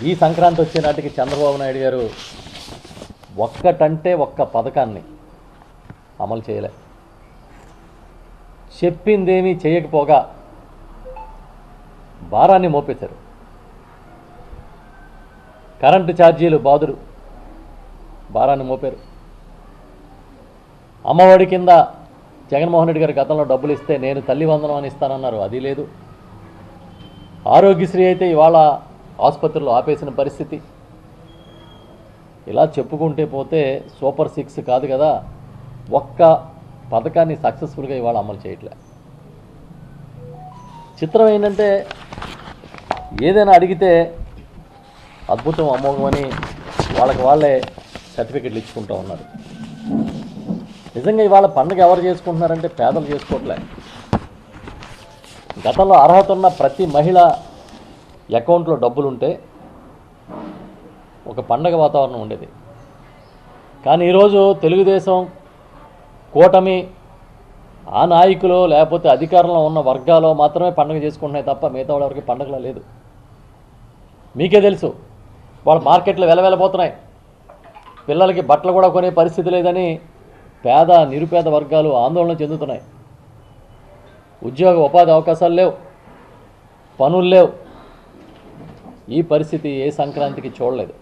ఈ సంక్రాంతి వచ్చే నాటికి చంద్రబాబు నాయుడు గారు ఒక్కటంటే ఒక్క పథకాన్ని అమలు చేయలే. చెప్పిందేమీ చేయకపోగా భారాన్ని మోపేశారు. కరెంటు ఛార్జీలు బాదురు భారాన్ని మోపారు. అమ్మఒడి కింద జగన్మోహన్ రెడ్డి గారు గతంలో డబ్బులు ఇస్తే నేను తల్లి వందనం అని ఇస్తానన్నారు, అది లేదు. ఆరోగ్యశ్రీ అయితే ఇవాళ ఆసుపత్రులు ఆపేసిన పరిస్థితి. ఇలా చెప్పుకుంటే పోతే సూపర్ 6 కాదు కదా, ఒక్క పథకాన్ని సక్సెస్ఫుల్గా ఇవాళ అమలు చేయట్లే. చిత్రం ఏంటంటే ఏదైనా అడిగితే అద్భుతం అమోఘమని వాళ్ళే సర్టిఫికెట్లు ఇచ్చుకుంటూ ఉన్నారు. నిజంగా ఇవాళ పండుగ ఎవరు చేసుకుంటున్నారంటే పేదలు చేసుకోవట్లే. గతంలో అర్హత ఉన్న ప్రతి మహిళ అకౌంట్లో డబ్బులుంటే ఒక పండగ వాతావరణం ఉండేది. కానీ ఈరోజు తెలుగుదేశం కూటమి ఆ నాయకులు లేకపోతే అధికారంలో ఉన్న వర్గాలు మాత్రమే పండుగ చేసుకుంటున్నాయి తప్ప మిగతా వాళ్ళకి పండుగలా లేదు. మీకే తెలుసు, వాళ్ళ మార్కెట్లు వెలవెలపోతున్నాయి. పిల్లలకి బట్టలు కూడా కొనే పరిస్థితి లేదని పేద నిరుపేద వర్గాలు ఆందోళన చెందుతున్నాయి. ఉద్యోగ ఉపాధి అవకాశాలు లేవు, పనులు లేవు. ఈ పరిస్థితి ఏ సంక్రాంతికి చూడలేదు.